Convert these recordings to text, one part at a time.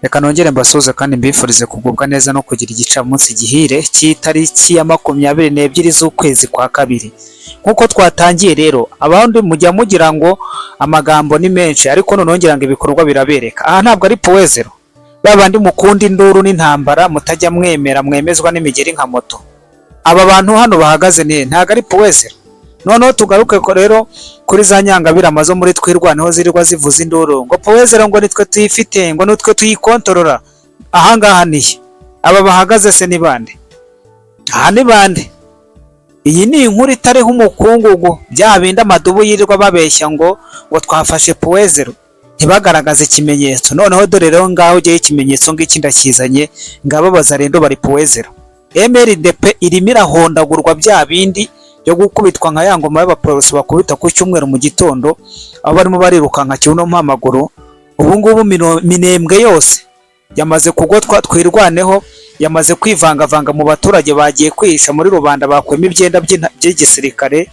Reka nongere mbasuhuze kandi mbifurize kugubwa neza no kugira igicamunsi gihire cy'itariki ya 22 z'ukwezi kwa kabiri. Nkuko twatangiye rero, abandi mujya mugira ngo amagambo ni menshi, ariko nonongera ngo ibikorwa birabereka. Aha ntabwo ari Poezero. Babandi mukunda induru n'intambara mutajya mwemezwa n'imigeri nka moto. Aba bantu hano bahagaze ntago ari Poezero. Noneho tugaruke ko rero kuri za nyangabirama zo muri twirwaneho zirirwa zivuza induru ngo Poezero ngo nitwe tuyifite ngo nitwe tuyikontorora. Aha ngaha nihe? Aba bahagaze se ni bande? Aha ni bande? Iyi ni inkuru itariho umukungugu, bya bindi amadubu yirirwa babeshya ngo twafashe Poezero ntibagaragaze ikimenyetso. Noneho dore rero ngaho giye ikimenyetso ngiki ndakizanye, ngababaza rendo bari Poezero. MRDP irimo irahondagurwa bya bindi yo gukubitwa nka yangoma y'abapolisi bakubita ku cyumweru mu gitondo, abo barimo bariruka nka kibuno mpamaguru. Ubu ngubu minembwe yose yamaze kugotwa, twirwaneho yamaze kwivangavanga mu baturage, bagiye kwihisha muri rubanda, bakwema ibyenda by'igisirikare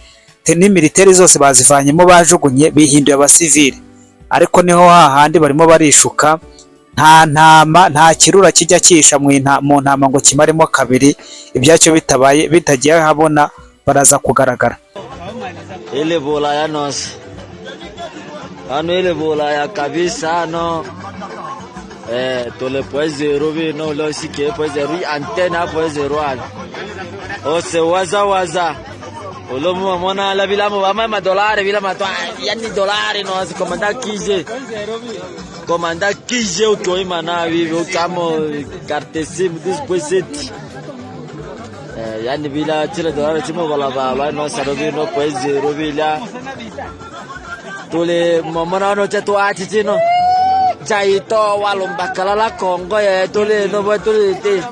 n'imiliteri zose bazivanyemo, bajugunye bihinduye abasivile. Ariko niho hahandi barimo barishuka, nta ntama nta kirura kijya kisha mu ntama ngo kimaremo kabiri, ibyacyo bitabaye bitagiye habona baraza kugaragara. Ile bola ya nos ile bola ya kabisa no tole Poezero no lo sike Poezero antena Poezero al ose waza olomu mona la bila mo mama dolari bila matwa yani dolari no komanda kije utoima na vivi utamo kartesim disposit yani bila tira dolari timo bala no sarobi no Poezero bila tole mona no chato atitino chaito walombakala la Kongo ya tole no tole te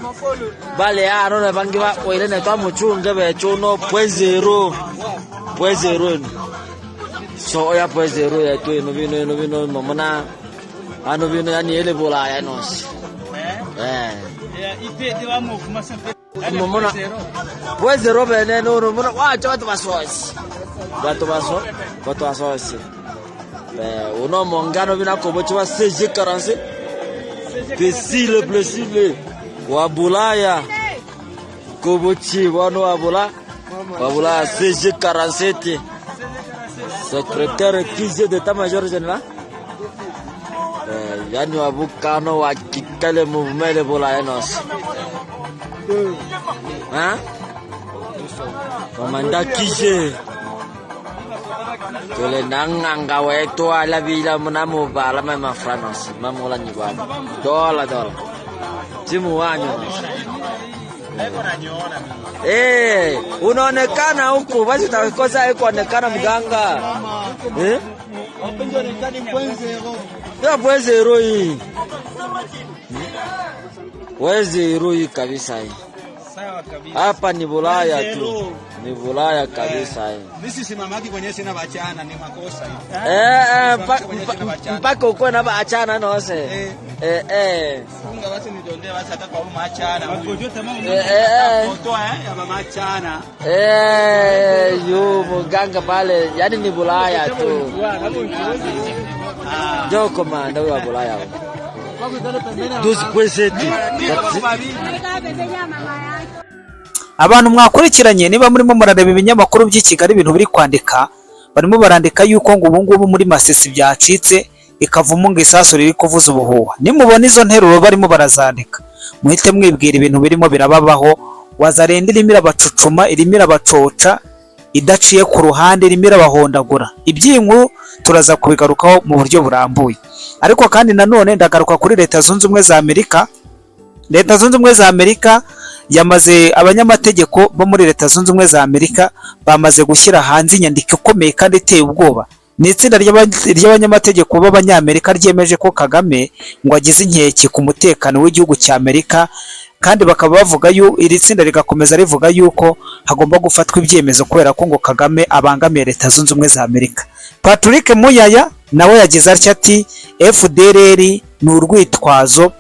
bale ano na bangiwa oile ne to muchunge be chuno Poezero so ya Poezero ya to no vino mona ano vino yani ele bola ya nos ipete wa mufuma mona Poezero bene no mona wa chato basosi uno mongano vina kobochi wa CG40 que si le possible wa bulaya kobochi wano wa bulaya CG47 secrétaire QG d'état-major général yani wa bukano wa kikale mouvement de bulaya nos komanda QG tole nanganga weto ala bila mnamo bala mama France mamola nyibana dola timu wanyo unaonekana huko basi utakosa kuonekana mganga ya Poezero hii Poezero hii kabisa hii hapa ni bulaya tu, ni bulaya kabisa hii. Nisi simamaki kwenye sina bachana ni makosa hii. Mpaka uko na bachana nose. Funga basi nidonde basi hata kwa bachana. Wakojote mama foto ya bachana. Yo muganga pale, yani ni bulaya tu. Jo komanda wa bulaya. Abantu mwakurikiranye, niba murimo murareba ibinyamakuru by'i Kigali ibintu biri kwandika, barimo barandika yuko ngo ubu ngubu muri Masisi byacitse, ikavumo ngo isaso riri kuvuza ubuhuha. Nimubona izo nteruro barimo barazandika, muhite mwibwira ibintu birimo birababaho. Wazarenda irimo irabacucuma, irimo irabacoca, idaciye ku ruhande, irimo irabahondagura. Iby'inkuru turaza kubigarukaho mu buryo burambuye. Ariko kandi nanone ndagaruka kuri Leta Zunze Ubumwe za Amerika. Leta Zunze Ubumwe za Amerika yamaze, abanyamategeko bo muri Leta Zunze Ubumwe za Amerika bamaze gushyira hanze inyandiko ikomeye kandi iteye ubwoba. Ni itsinda ry'abanyamategeko b'abanyamerika ryemeje ko Kagame ngo agize inkeke ku mutekano w'igihugu cya Amerika, kandi bakaba bavuga iri tsinda rigakomeza rivuga yuko hagomba gufatwa ibyemezo kubera ko ngo Kagame abangamiye Leta Zunze Ubumwe za Amerika. Patrick Muyaya nawe yagize atya ati FDLR ni urwitwazo,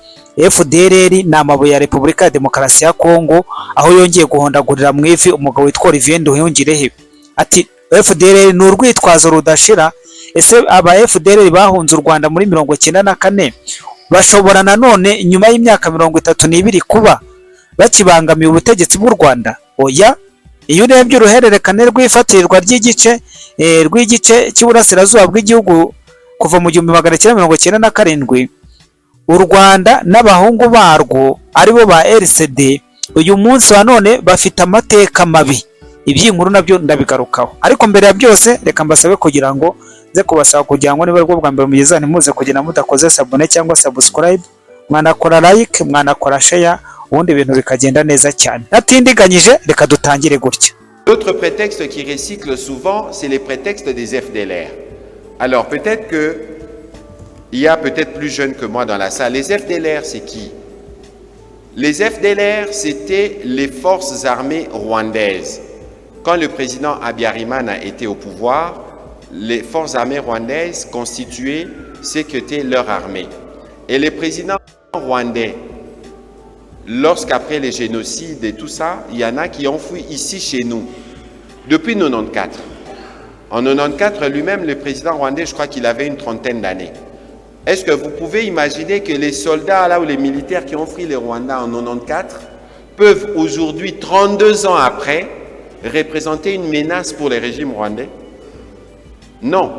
FDLR ni amabuye ya Repubulika ya Demokarasi ya Kongo, aho yongeye guhondagurira mu ivi umugabo witwa Olivier Nduhungirehe. Ati FDLR ni urwitwazo rudashira. Ese aba FDLR bahunze u Rwanda muri 1994 bashobora nanone nyuma y'imyaka 32 kuba bakibangamiye ubutegetsi bw'u Rwanda? Oya, iyo urebye uruhererekane rw'ifatirirwa rw'igice cy'uburasirazuba bw'igihugu kuva mu 1997, u Rwanda n'abahungu barwo aribo ba RCD uyu munsi wa none bafite amateka mabi. Iby'inkuru nabyo ndabigarukaho, ariko mbere ya byose reka mbasabe kugira ngo nze kubasaba kugira ngo niba rwo bwa mbere mugeze ntimuze kugira mudakoze sabone cyangwa subscribe, mwanakora like, mwanakora share, ubundi ibintu bikagenda neza cyane. Natindiganyije reka dutangire gutya. L'autre prétexte qui recycle souvent, c'est les prétextes des FDLR. Alors peut-être que il y a peut-être plus jeunes que moi dans la salle. Les FDLR, c'est qui? Les FDLR, c'était les forces armées rwandaises. Quand le président Habyarimana était au pouvoir, les forces armées rwandaises constituaient ce qu'était leur armée. Et les présidents rwandais, lorsqu'après les génocides et tout ça, il y en a qui ont fui ici chez nous, depuis 94. En 94, lui-même, le président rwandais, je crois qu'il avait une trentaine d'années. Est-ce que vous pouvez imaginer que les soldats là, ou les militaires qui ont fui le Rwanda en 94 peuvent aujourd'hui, 32 ans après, représenter une menace pour le régime rwandais? Non.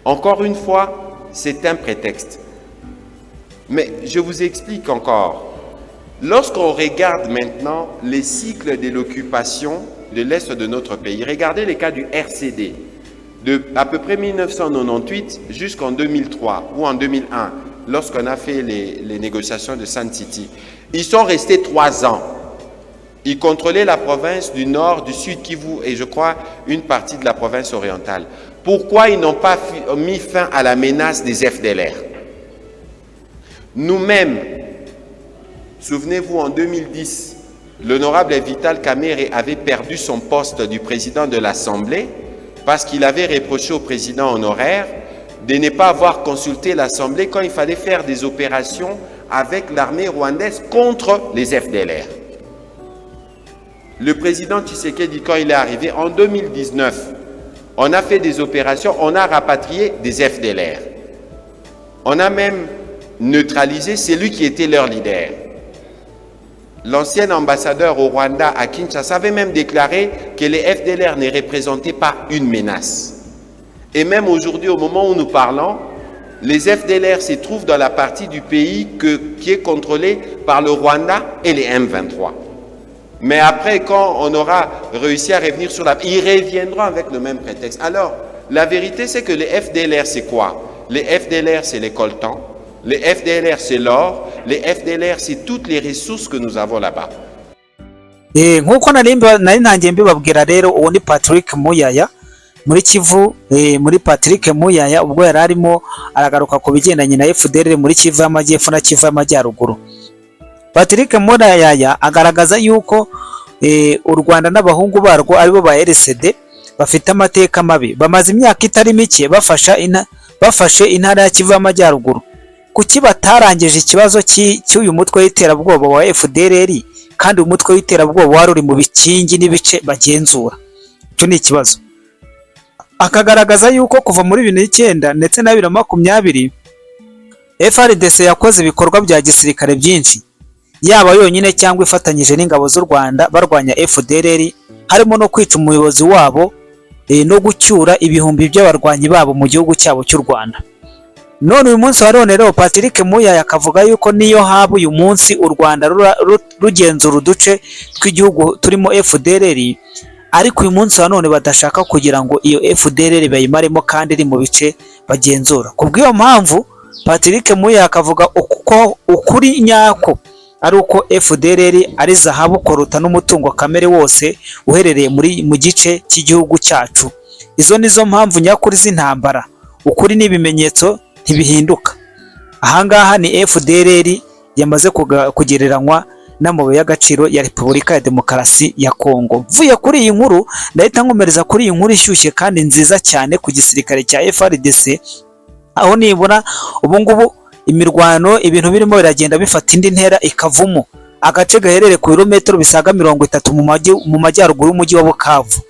Encore une fois, c'est un prétexte. Mais je vous explique encore. Lorsqu'on regarde maintenant les cycles de l'occupation de l'Est de notre pays, regardez les cas du RCD, de à peu près 1998 jusqu'en 2003 ou en 2001, lorsqu'on a fait les négociations de Sun City. Ils sont restés 3 ans. Ils contrôlaient la province du Nord, du Sud Kivu et je crois une partie de la province orientale. Pourquoi ils n'ont pas mis fin à la menace des FDLR? Nous-mêmes, souvenez-vous, en 2010, l'honorable Vital Kamerhe avait perdu son poste du président de l'Assemblée parce qu'il avait reproché au président honoraire de ne pas avoir consulté l'Assemblée quand il fallait faire des opérations avec l'armée rwandaise contre les FDLR. Le président Tshisekedi, quand il est arrivé en 2019, on a fait des opérations, on a rapatrié des FDLR. On a même neutralisé celui qui était leur leader. L'ancien ambassadeur au Rwanda à Kinshasa avait même déclaré que les FDLR ne représentaient pas une menace. Et même aujourd'hui, au moment où nous parlons, les FDLR se trouvent dans la partie du pays qui est contrôlée par le Rwanda et les M23. Mais après, quand on aura réussi à revenir sur la... Ils reviendront avec le même prétexte. Alors, la vérité, c'est que les FDLR, c'est quoi? Les FDLR, c'est les coltans. Les FDLR, c'est l'or. Les FDLR, c'est toutes les ressources que nous avons là-bas. Nkuko nari ntangiye mbibabwira rero, uwo ni Patrick Muyaya muri Kivu, muri Patrick Muyaya ubwo yari arimo aragaruka ku bigendanye na FDLR muri Kivu y'Amajyepfo na Kivu y'Amajyaruguru. Patrick Muyaya agaragaza yuko u Rwanda n'abahungu barwo aribo ba RCD bafite amateka mabi, bamaze imyaka itari mike bafashe intara ya Kivu y'Amajyaruguru. Kuki batarangije ikibazo cy'uyu mutwe w'iterabwoba wa FDLR kandi umutwe w'iterabwoba wari uri mu bikingi n'ibice bagenzura? Icyo ni ikibazo. Akagaragaza yuko kuva muri 2009 ndetse na 2020 FARDC yakoze ibikorwa bya gisirikare byinshi, yaba yonyine cyangwa ifatanyije n'ingabo z'u Rwanda barwanya FDLR, harimo no kwica umuyobozi wabo no gucyura ibihumbi by'abarwanyi babo mu gihugu cyabo cy'u Rwanda. None uyu munsi wa none rero Patrick Muyaya akavuga yuko niyo haba uyu munsi u Rwanda rugenzura uduce tw'igihugu turimo FDLR, ariko uyu munsi wa none badashaka kugira ngo iyo FDLR bayimaremo kandi iri mu bice bagenzura. Kubw'iyo mpamvu Patrick Muyaya akavuga uko ukuri nyako ari uko FDLR ari zahabu koruta n'umutungo kamere wose uherereye mu gice cy'igihugu cyacu. Izo nizo mpamvu nyakuri z'intambara, ukuri n'ibimenyetso ntibihinduka. Ahangaha ni FDLR yamaze kugereranywa n'amabuye y'agaciro ya Repubulika ya Demokarasi ya Kongo. Mvuye kuri iyi nkuru ndahita nkomereza kuri iyi nkuru ishyushye kandi nziza cyane ku gisirikare cya FARDC, aho nibura ubungubu imirwano ibintu birimo biragenda bifata indi ntera ikavumo. Agace gaherereye ku birometero bisaga 30 mu majyaruguru y'umujyi wa Bukavu,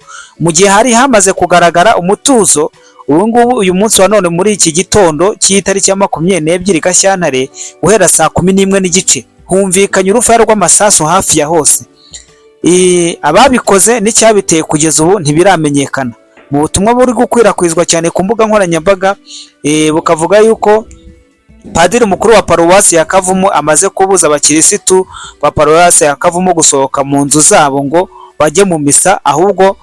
mu gihe hari hamaze kugaragara umutuzo ubu ngubu uyu munsi wa none muri iki gitondo cy'itariki ya 22 Gashyantare guhera saa 11 n'igice humvikanye urufaya rw'amasasu hafi ya hose. Ababikoze n'icyabiteye kugeza ubu ntibiramenyekana. Mu butumwa buri gukwirakwizwa cyane ku mbuga nkoranyambaga bukavuga yuko Padiri mukuru wa paruwasi ya Kavumu amaze kubuza abakirisitu ba paruwasi ya Kavumu gusohoka mu nzu zabo ngo bajye mu misa, ahubwo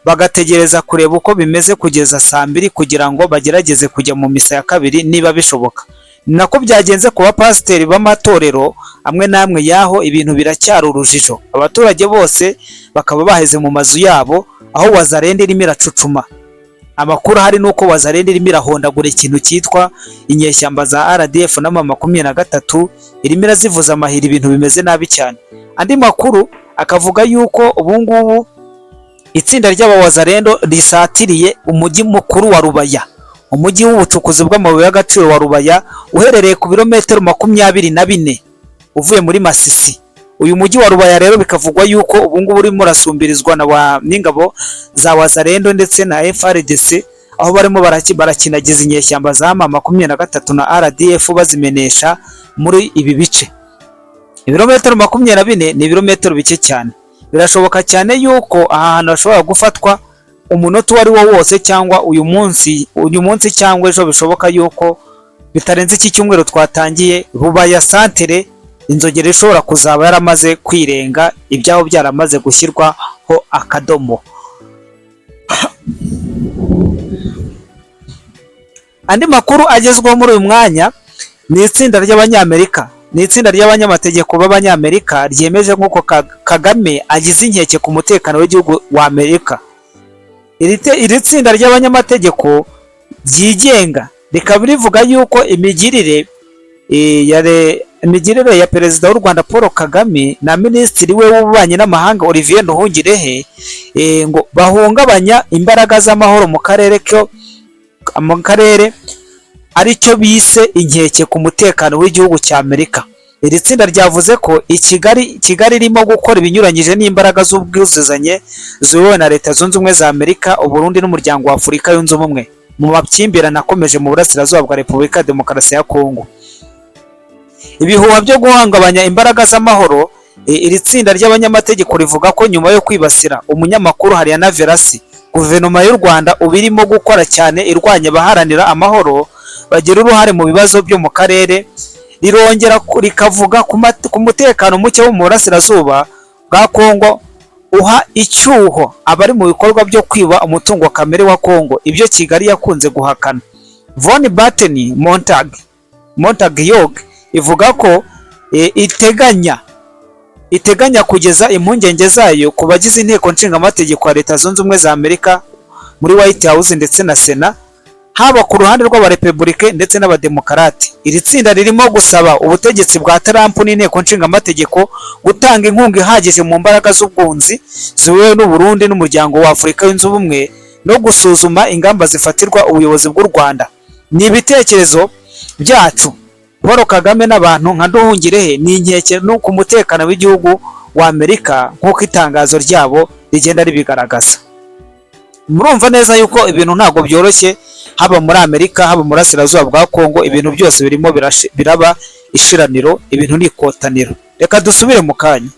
bagategereza kureba uko bimeze kugeza saa 2 kugira ngo bagerageze kujya mu misa ya kabiri niba bishoboka. Nako byagenze ku bapasiteri b'amatorero amwe namwe yaho ibintu biracyari urujijo. Abaturage bose bakaba baheze mu mazu yabo aho Wazalendo irimo iracucuma. Amakuru hari nuko Wazalendo irimo irahondagura ikintu cyitwa inyeshyamba za RDF na M23 irimo irazivuza amahiri, ibintu bimeze nabi cyane. Andi makuru akavuga yuko ubu ngubu itsinda ry'Abawazalendo risatiriye umujyi mukuru wa Rubaya, umujyi w'ubucukuzi bw'amabuye y'agaciro wa Rubaya uherereye ku birometero 24 uvuye muri Masisi. Uyu mujyi wa Rubaya rero bikavugwa yuko ubu ngubu urimo rasumbirizwa n'ingabo za Wazalendo ndetse na FARDC, aho barimo barakinagiza inyeshyamba za M23 na RDF bazimenesha muri ibi bice. Ibirometero 24 ni ibirometero bike cyane. Birashoboka cyane yuko aha hantu hashobora gufatwa umunota wari wo wose, cyangwa uyu munsi cyangwa ejo. Bishoboka yuko bitarenze iki cyumweru twatangiye Rubaya santere inzogera ishobora kuzaba yaramaze kwirenga, ibyaho byaramaze gushyirwaho akadomo. Andi makuru agezweho muri uyu mwanya ni itsinda ry'Abanyamerika, ni itsinda ry'abanyamategeko b'Abanyamerika ryemeje nk'uko Kagame agize inkeke ku mutekano w'igihugu wa Amerika. Iri tsinda ry'abanyamategeko ryigenga rikaba rivuga yuko imigirire ya perezida w'u Rwanda Paul Kagame na minisitiri we w'ububanyi n'amahanga Olivier Nduhungirehe ngo bahungabanya imbaraga z'amahoro mu karere aricyo bise inkeke ku mutekano w'igihugu cya Amerika. Iri tsinda ryavuze ko Kigali irimo gukora ibinyuranyije n'imbaraga z'ubwuzuzanye ziyobowe na Leta Zunze Ubumwe za Amerika, Uburundi n'Umuryango wa Afurika Yunze Ubumwe mu makimbirane akomeje mu burasirazuba bwa Repubulika ya Demokarasi ya Kongo. Ibihuha byo guhungabanya imbaraga z'amahoro, iri tsinda ry'abanyamategeko rivuga ko nyuma yo kwibasira umunyamakuru Hariyana Verasi, guverinoma y'u Rwanda ubu irimo gukora cyane irwanya abaharanira amahoro bagira uruhare mu bibazo byo mu karere. Rirongera rikavuga ku mutekano muke wo mu burasirazuba bwa Kongo uha icyuho abari mu bikorwa byo kwiba umutungo kamere wa Kongo, ibyo Kigali yakunze guhakana. Von Batten Montague ivuga ko iteganya kugeza impungenge zayo ku bagize inteko nshingamategeko ya Leta Zunze Ubumwe za Amerika muri White House ndetse na Sena, haba ku ruhande rw'abarepublike ndetse n'abademokarati. Iri tsinda ririmo gusaba ubutegetsi bwa Trump n'inteko nshingamategeko gutanga inkunga ihagije mu mbaraga z'ubwunzi ziyobowe n'u Burundi n'Umuryango wa Afurika Yunze Ubumwe no gusuzuma ingamba zifatirwa ubuyobozi bw'u Rwanda. Ni ibitekerezo byacu. Paul Kagame n'abantu nka Nduhungirehe ni inkeke no ku mutekano w'igihugu wa Amerika nk'uko itangazo ryabo rigenda ribigaragaza. Murumva neza yuko ibintu ntago byoroshye, haba muri Amerika, haba muri burasirazuba bwa Kongo, ibintu byose birimo biraba ishiraniro, ibintu ni ikotaniro. Reka dusubire mu kanya.